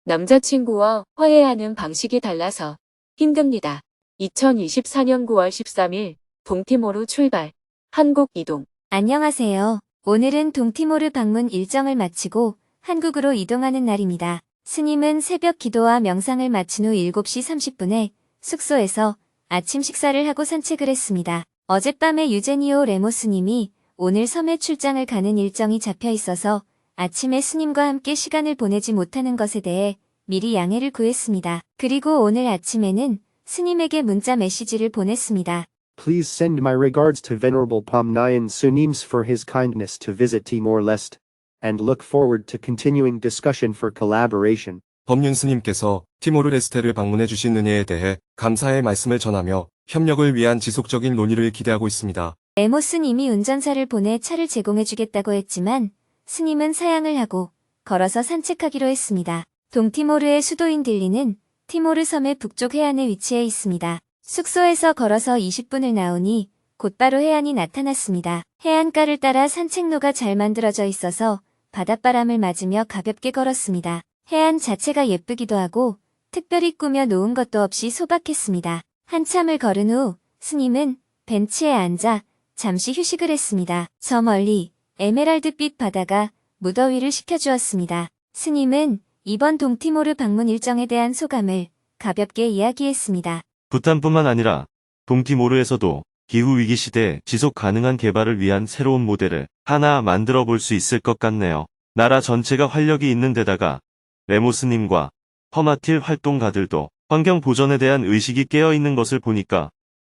남자친구와 화해하는 방식이 달라서 힘듭니다. 2024년 9월 13일 동티모르 출발, 한국 이동. 안녕하세요. 오늘은 동티모르 방문 일정을 마치고 한국으로 이동하는 날입니다. 스님은 새벽 기도와 명상을 마친 후 7시 30분에 숙소에서 아침 식사를 하고 산책을 했습니다. 어젯밤에 유제니오 레모 스님이 오늘 섬에 출장을 가는 일정이 잡혀 있어서 아침에 스님과 함께 시간을 보내지 못하는 것에 대해 미리 양해를 구했습니다. 그리고 오늘 아침에는 스님에게 문자 메시지를 보냈습니다. Please send my regards to Venerable Pomnayan Sunims for his kindness to visit Timor-Leste, and look forward to continuing discussion for collaboration. 법륜 스님께서 티모르레스테를 방문해 주신 은혜에 대해 감사의 말씀을 전하며 협력을 위한 지속적인 논의를 기대하고 있습니다. 레모 스님이 운전사를 보내 차를 제공해주겠다고 했지만 스님은 사양을 하고 걸어서 산책하기로 했습니다. 동티모르의 수도인 딜리는 티모르 섬의 북쪽 해안에 위치해 있습니다. 숙소에서 걸어서 20분을 나오니 곧바로 해안이 나타났습니다. 해안가를 따라 산책로가 잘 만들어져 있어서 바닷바람을 맞으며 가볍게 걸었습니다. 해안 자체가 예쁘기도 하고 특별히 꾸며 놓은 것도 없이 소박했습니다. 한참을 걸은 후 스님은 벤치에 앉아 잠시 휴식을 했습니다. 저 멀리 에메랄드빛 바다가 무더위를 식혀주었습니다. 스님은 이번 동티모르 방문 일정에 대한 소감을 가볍게 이야기했습니다. 부탄뿐만 아니라 동티모르에서도 기후위기 시대 지속 가능한 개발을 위한 새로운 모델을 하나 만들어 볼 수 있을 것 같네요. 나라 전체가 활력이 있는 데다가 레모스님과 허마틸 활동가들도 환경 보전에 대한 의식이 깨어있는 것을 보니까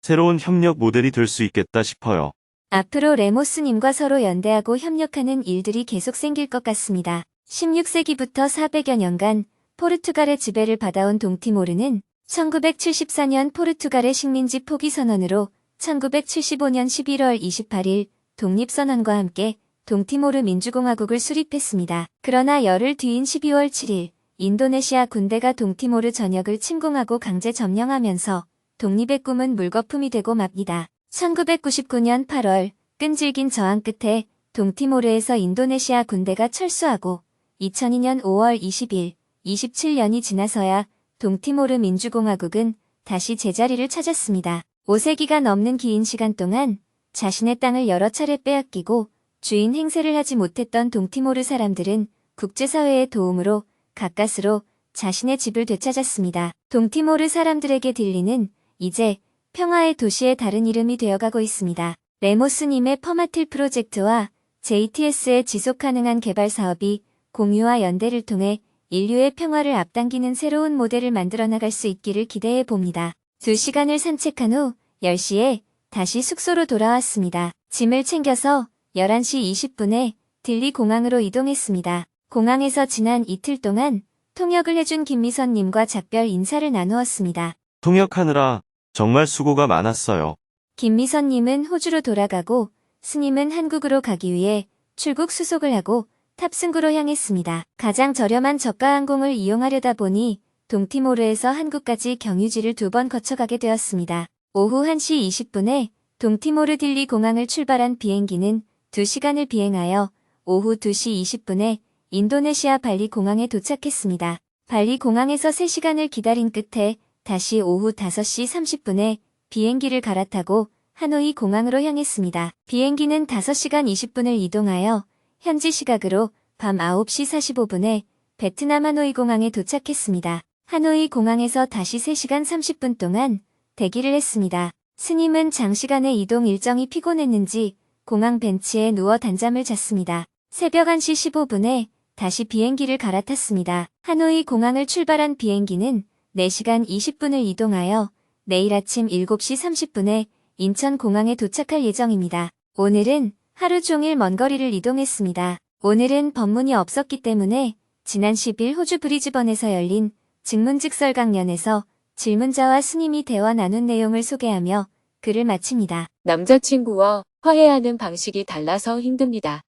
새로운 협력 모델이 될 수 있겠다 싶어요. 앞으로 레모스님과 서로 연대하고 협력하는 일들이 계속 생길 것 같습니다. 16세기부터 400여 년간 포르투갈의 지배를 받아온 동티모르는 1974년 포르투갈의 식민지 포기 선언으로 1975년 11월 28일 독립선언과 함께 동티모르 민주공화국을 수립했습니다. 그러나 열흘 뒤인 12월 7일 인도네시아 군대가 동티모르 전역을 침공하고 강제 점령하면서 독립의 꿈은 물거품이 되고 맙니다. 1999년 8월 끈질긴 저항 끝에 동티모르에서 인도네시아 군대가 철수하고 2002년 5월 20일 27년이 지나서야 동티모르 민주공화국은 다시 제자리를 찾았습니다. 5세기가 넘는 긴 시간 동안 자신의 땅을 여러 차례 빼앗기고 주인 행세를 하지 못했던 동티모르 사람들은 국제사회의 도움으로 가까스로 자신의 집을 되찾았습니다. 동티모르 사람들에게 딜리는 이제 평화의 도시의 다른 이름이 되어가고 있습니다. 레모스님의 퍼마틸 프로젝트와 JTS의 지속가능한 개발 사업이 공유와 연대를 통해 인류의 평화를 앞당기는 새로운 모델을 만들어 나갈 수 있기를 기대해 봅니다. 2시간을 산책한 후 10시에 다시 숙소로 돌아왔습니다. 짐을 챙겨서 11시 20분에 딜리 공항으로 이동했습니다. 공항에서 지난 이틀 동안 통역을 해준 김미선님과 작별 인사를 나누었습니다. 통역하느라 정말 수고가 많았어요. 김미선님은 호주로 돌아가고 스님은 한국으로 가기 위해 출국 수속을 하고 탑승구로 향했습니다. 가장 저렴한 저가 항공을 이용하려다 보니 동티모르에서 한국까지 경유지를 2번 거쳐가게 되었습니다. 오후 1시 20분에 동티모르 딜리 공항을 출발한 비행기는 2시간을 비행하여 오후 2시 20분에 인도네시아 발리 공항에 도착했습니다. 발리 공항에서 3시간을 기다린 끝에 다시 오후 5시 30분에 비행기를 갈아타고 하노이 공항으로 향했습니다. 비행기는 5시간 20분을 이동하여 현지 시각으로 밤 9시 45분에 베트남 하노이 공항에 도착했습니다. 하노이 공항에서 다시 3시간 30분 동안 대기를 했습니다. 스님은 장시간의 이동 일정이 피곤했는지 공항 벤치에 누워 단잠을 잤습니다. 새벽 1시 15분에 다시 비행기를 갈아탔습니다. 하노이 공항을 출발한 비행기는 4시간 20분을 이동하여 내일 아침 7시 30분에 인천 공항에 도착할 예정입니다. 오늘은 하루 종일 먼 거리를 이동했습니다. 오늘은 법문이 없었기 때문에 지난 10일 호주 브리즈번에서 열린 증문즉설 강연에서 질문자와 스님이 대화 나눈 내용을 소개하며 글을 마칩니다. 남자친구와 화해하는 방식이 달라서 힘듭니다.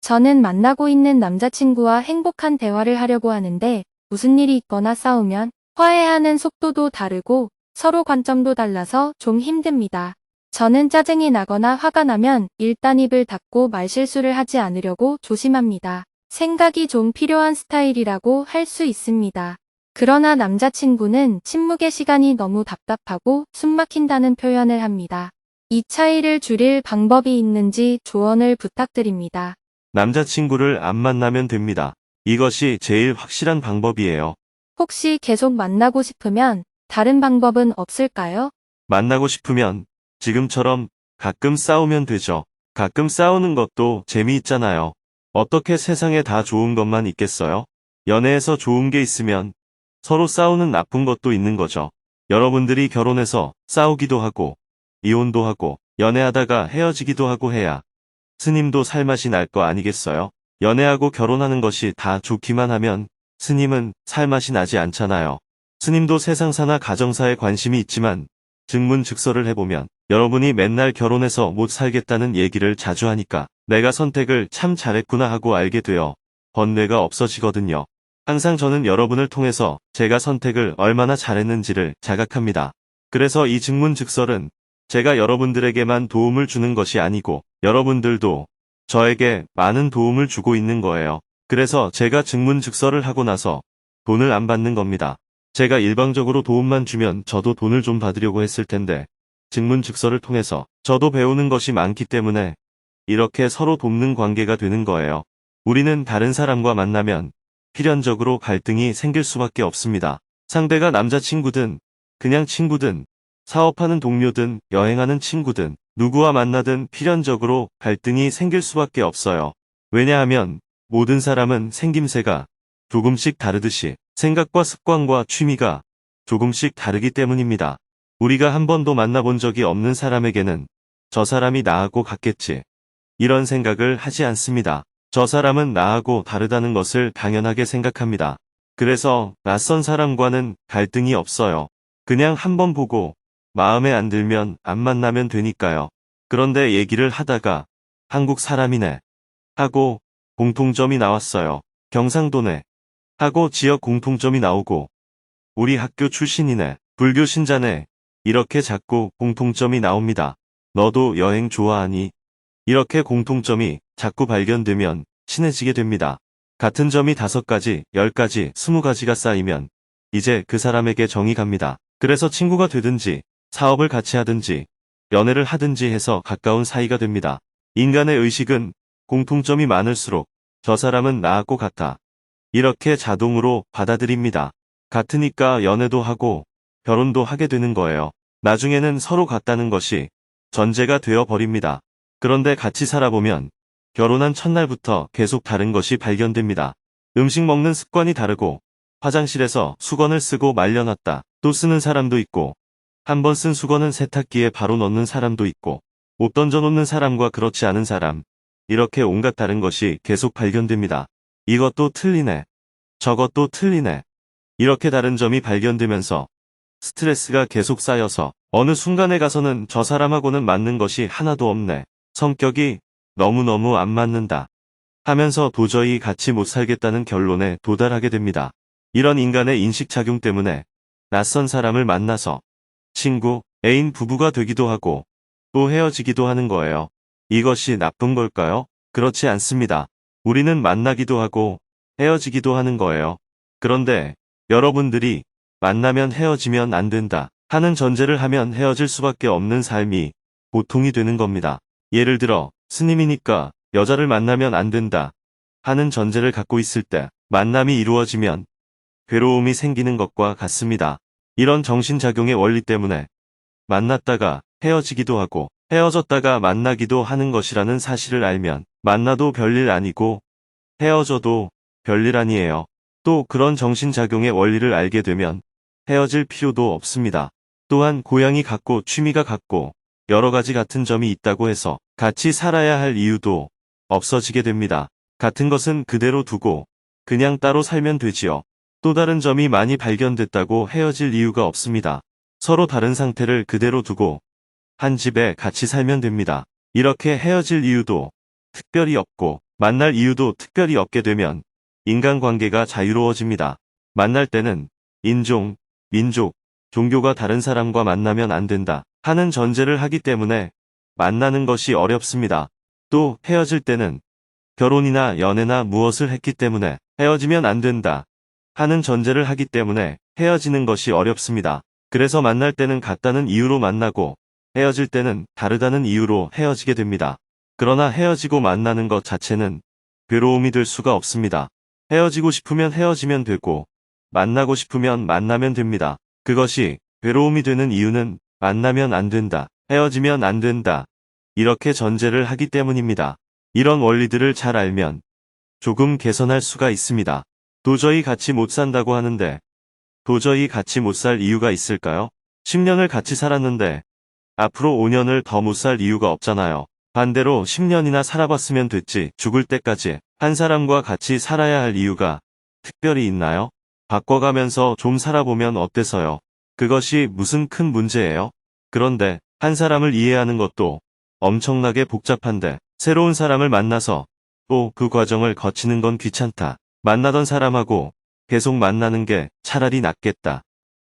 저는 만나고 있는 남자친구와 행복한 대화를 하려고 하는데 무슨 일이 있거나 싸우면 화해하는 속도도 다르고 서로 관점도 달라서 좀 힘듭니다. 저는 짜증이 나거나 화가 나면 일단 입을 닫고 말실수를 하지 않으려고 조심합니다. 생각이 좀 필요한 스타일이라고 할 수 있습니다. 그러나 남자친구는 침묵의 시간이 너무 답답하고 숨막힌다는 표현을 합니다. 이 차이를 줄일 방법이 있는지 조언을 부탁드립니다. 남자친구를 안 만나면 됩니다. 이것이 제일 확실한 방법이에요. 혹시 계속 만나고 싶으면 다른 방법은 없을까요? 만나고 싶으면 지금처럼 가끔 싸우면 되죠. 가끔 싸우는 것도 재미있잖아요. 어떻게 세상에 다 좋은 것만 있겠어요? 연애에서 좋은 게 있으면 서로 싸우는 나쁜 것도 있는 거죠. 여러분들이 결혼해서 싸우기도 하고 이혼도 하고 연애하다가 헤어지기도 하고 해야 스님도 살맛이 날 거 아니겠어요? 연애하고 결혼하는 것이 다 좋기만 하면 스님은 살맛이 나지 않잖아요. 스님도 세상사나 가정사에 관심이 있지만 증문즉서를 해보면 여러분이 맨날 결혼해서 못 살겠다는 얘기를 자주 하니까 내가 선택을 참 잘했구나 하고 알게 되어 번뇌가 없어지거든요. 항상 저는 여러분을 통해서 제가 선택을 얼마나 잘했는지를 자각합니다. 그래서 이 증문즉설은 제가 여러분들에게만 도움을 주는 것이 아니고 여러분들도 저에게 많은 도움을 주고 있는 거예요. 그래서 제가 증문즉설을 하고 나서 돈을 안 받는 겁니다. 제가 일방적으로 도움만 주면 저도 돈을 좀 받으려고 했을 텐데 증문즉설을 통해서 저도 배우는 것이 많기 때문에 이렇게 서로 돕는 관계가 되는 거예요. 우리는 다른 사람과 만나면 필연적으로 갈등이 생길 수밖에 없습니다. 상대가 남자친구든 그냥 친구든 사업하는 동료든 여행하는 친구든 누구와 만나든 필연적으로 갈등이 생길 수밖에 없어요. 왜냐하면 모든 사람은 생김새가 조금씩 다르듯이 생각과 습관과 취미가 조금씩 다르기 때문입니다. 우리가 한 번도 만나본 적이 없는 사람에게는 저 사람이 나하고 같겠지. 이런 생각을 하지 않습니다. 저 사람은 나하고 다르다는 것을 당연하게 생각합니다. 그래서 낯선 사람과는 갈등이 없어요. 그냥 한번 보고 마음에 안 들면 안 만나면 되니까요. 그런데 얘기를 하다가 한국 사람이네 하고 공통점이 나왔어요. 경상도네 하고 지역 공통점이 나오고 우리 학교 출신이네 불교 신자네 이렇게 자꾸 공통점이 나옵니다. 너도 여행 좋아하니? 이렇게 공통점이 자꾸 발견되면 친해지게 됩니다. 같은 점이 5가지, 10가지, 20가지가 쌓이면 이제 그 사람에게 정이 갑니다. 그래서 친구가 되든지 사업을 같이 하든지 연애를 하든지 해서 가까운 사이가 됩니다. 인간의 의식은 공통점이 많을수록 저 사람은 나하고 같아. 이렇게 자동으로 받아들입니다. 같으니까 연애도 하고 결혼도 하게 되는 거예요. 나중에는 서로 같다는 것이 전제가 되어 버립니다. 그런데 같이 살아보면 결혼한 첫날부터 계속 다른 것이 발견됩니다. 음식 먹는 습관이 다르고 화장실에서 수건을 쓰고 말려놨다 또 쓰는 사람도 있고 한 번 쓴 수건은 세탁기에 바로 넣는 사람도 있고 옷 던져놓는 사람과 그렇지 않은 사람 이렇게 온갖 다른 것이 계속 발견됩니다. 이것도 틀리네. 저것도 틀리네. 이렇게 다른 점이 발견되면서 스트레스가 계속 쌓여서 어느 순간에 가서는 저 사람하고는 맞는 것이 하나도 없네. 성격이 너무너무 안 맞는다. 하면서 도저히 같이 못 살겠다는 결론에 도달하게 됩니다. 이런 인간의 인식작용 때문에 낯선 사람을 만나서 친구, 애인 부부가 되기도 하고 또 헤어지기도 하는 거예요. 이것이 나쁜 걸까요? 그렇지 않습니다. 우리는 만나기도 하고 헤어지기도 하는 거예요. 그런데 여러분들이 만나면 헤어지면 안 된다 하는 전제를 하면 헤어질 수밖에 없는 삶이 보통이 되는 겁니다. 예를 들어 스님이니까 여자를 만나면 안 된다 하는 전제를 갖고 있을 때 만남이 이루어지면 괴로움이 생기는 것과 같습니다. 이런 정신작용의 원리 때문에 만났다가 헤어지기도 하고 헤어졌다가 만나기도 하는 것이라는 사실을 알면 만나도 별일 아니고 헤어져도 별일 아니에요. 또 그런 정신작용의 원리를 알게 되면 헤어질 필요도 없습니다. 또한 고향이 같고 취미가 같고 여러 가지 같은 점이 있다고 해서 같이 살아야 할 이유도 없어지게 됩니다. 같은 것은 그대로 두고 그냥 따로 살면 되지요. 또 다른 점이 많이 발견됐다고 헤어질 이유가 없습니다. 서로 다른 상태를 그대로 두고 한 집에 같이 살면 됩니다. 이렇게 헤어질 이유도 특별히 없고 만날 이유도 특별히 없게 되면 인간관계가 자유로워집니다. 만날 때는 인종, 민족, 종교가 다른 사람과 만나면 안 된다 하는 전제를 하기 때문에 만나는 것이 어렵습니다. 또 헤어질 때는 결혼이나 연애나 무엇을 했기 때문에 헤어지면 안 된다 하는 전제를 하기 때문에 헤어지는 것이 어렵습니다. 그래서 만날 때는 같다는 이유로 만나고 헤어질 때는 다르다는 이유로 헤어지게 됩니다. 그러나 헤어지고 만나는 것 자체는 괴로움이 될 수가 없습니다. 헤어지고 싶으면 헤어지면 되고 만나고 싶으면 만나면 됩니다. 그것이 괴로움이 되는 이유는 만나면 안 된다, 헤어지면 안 된다 이렇게 전제를 하기 때문입니다. 이런 원리들을 잘 알면 조금 개선할 수가 있습니다. 도저히 같이 못 산다고 하는데 도저히 같이 못 살 이유가 있을까요? 10년을 같이 살았는데 앞으로 5년을 더 못 살 이유가 없잖아요. 반대로 10년이나 살아봤으면 됐지 죽을 때까지 한 사람과 같이 살아야 할 이유가 특별히 있나요? 바꿔가면서 좀 살아보면 어때서요? 그것이 무슨 큰 문제예요? 그런데 한 사람을 이해하는 것도 엄청나게 복잡한데 새로운 사람을 만나서 또 그 과정을 거치는 건 귀찮다. 만나던 사람하고 계속 만나는 게 차라리 낫겠다.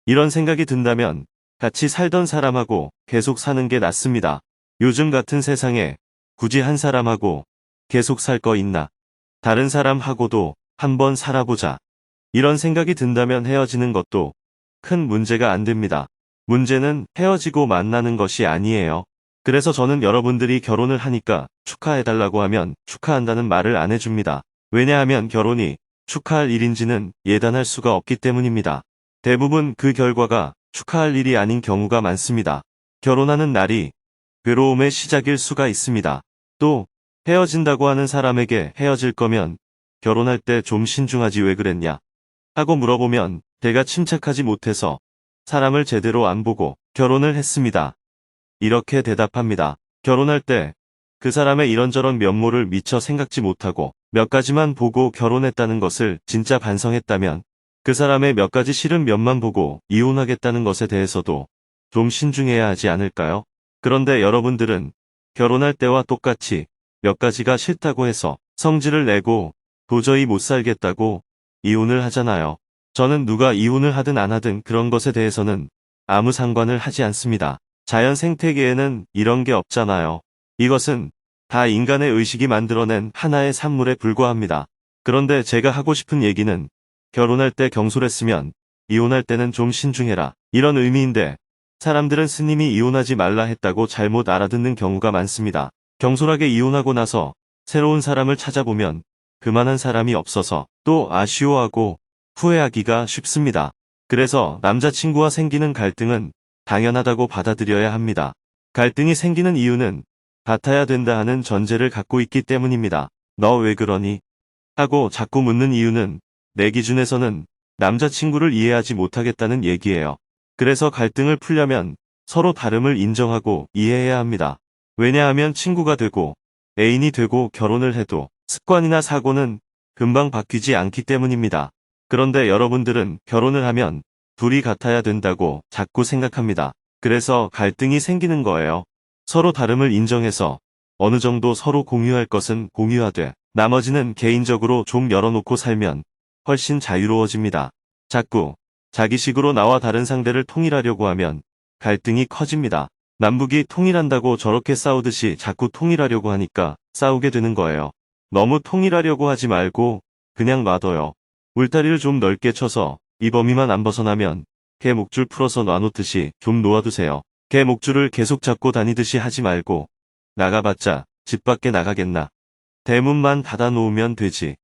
이런 생각이 든다면 같이 살던 사람하고 계속 사는 게 낫습니다. 요즘 같은 세상에 굳이 한 사람하고 계속 살 거 있나? 다른 사람하고도 한번 살아보자. 이런 생각이 든다면 헤어지는 것도 큰 문제가 안 됩니다. 문제는 헤어지고 만나는 것이 아니에요. 그래서 저는 여러분들이 결혼을 하니까 축하해달라고 하면 축하한다는 말을 안 해줍니다. 왜냐하면 결혼이 축하할 일인지는 예단할 수가 없기 때문입니다. 대부분 그 결과가 축하할 일이 아닌 경우가 많습니다. 결혼하는 날이 괴로움의 시작일 수가 있습니다. 또 헤어진다고 하는 사람에게 헤어질 거면 결혼할 때 좀 신중하지 왜 그랬냐 하고 물어보면 내가 침착하지 못해서 사람을 제대로 안 보고 결혼을 했습니다. 이렇게 대답합니다. 결혼할 때 그 사람의 이런저런 면모를 미처 생각지 못하고 몇 가지만 보고 결혼했다는 것을 진짜 반성했다면 그 사람의 몇 가지 싫은 면만 보고 이혼하겠다는 것에 대해서도 좀 신중해야 하지 않을까요? 그런데 여러분들은 결혼할 때와 똑같이 몇 가지가 싫다고 해서 성질을 내고 도저히 못 살겠다고 이혼을 하잖아요. 저는 누가 이혼을 하든 안 하든 그런 것에 대해서는 아무 상관을 하지 않습니다. 자연 생태계에는 이런 게 없잖아요. 이것은 다 인간의 의식이 만들어낸 하나의 산물에 불과합니다. 그런데 제가 하고 싶은 얘기는 결혼할 때 경솔했으면 이혼할 때는 좀 신중해라. 이런 의미인데 사람들은 스님이 이혼하지 말라 했다고 잘못 알아듣는 경우가 많습니다. 경솔하게 이혼하고 나서 새로운 사람을 찾아보면 그만한 사람이 없어서 또 아쉬워하고 후회하기가 쉽습니다. 그래서 남자친구와 생기는 갈등은 당연하다고 받아들여야 합니다. 갈등이 생기는 이유는 같아야 된다 하는 전제를 갖고 있기 때문입니다. 너 왜 그러니? 하고 자꾸 묻는 이유는 내 기준에서는 남자친구를 이해하지 못하겠다는 얘기예요. 그래서 갈등을 풀려면 서로 다름을 인정하고 이해해야 합니다. 왜냐하면 친구가 되고 애인이 되고 결혼을 해도 습관이나 사고는 금방 바뀌지 않기 때문입니다. 그런데 여러분들은 결혼을 하면 둘이 같아야 된다고 자꾸 생각합니다. 그래서 갈등이 생기는 거예요. 서로 다름을 인정해서 어느 정도 서로 공유할 것은 공유하되 나머지는 개인적으로 좀 열어놓고 살면 훨씬 자유로워집니다. 자꾸 자기식으로 나와 다른 상대를 통일하려고 하면 갈등이 커집니다. 남북이 통일한다고 저렇게 싸우듯이 자꾸 통일하려고 하니까 싸우게 되는 거예요. 너무 통일하려고 하지 말고 그냥 놔둬요. 울타리를 좀 넓게 쳐서 이 범위만 안 벗어나면 개 목줄 풀어서 놔놓듯이 좀 놓아두세요. 개 목줄을 계속 잡고 다니듯이 하지 말고 나가봤자 집 밖에 나가겠나. 대문만 닫아 놓으면 되지.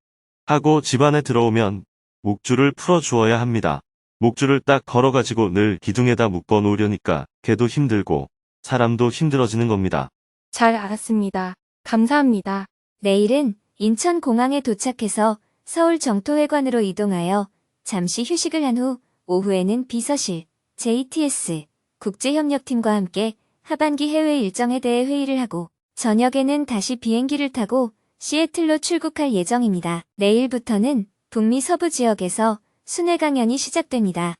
하고 집 안에 들어오면 목줄을 풀어주어야 합니다. 목줄을 딱 걸어가지고 늘 기둥에다 묶어 놓으려니까 개도 힘들고 사람도 힘들어지는 겁니다. 잘 알았습니다. 감사합니다. 내일은 인천공항에 도착해서 서울 정토회관으로 이동하여 잠시 휴식을 한 후 오후에는 비서실, JTS, 국제협력팀과 함께 하반기 해외 일정에 대해 회의를 하고 저녁에는 다시 비행기를 타고 시애틀로 출국할 예정입니다. 내일부터는 북미 서부 지역에서 순회 강연이 시작됩니다.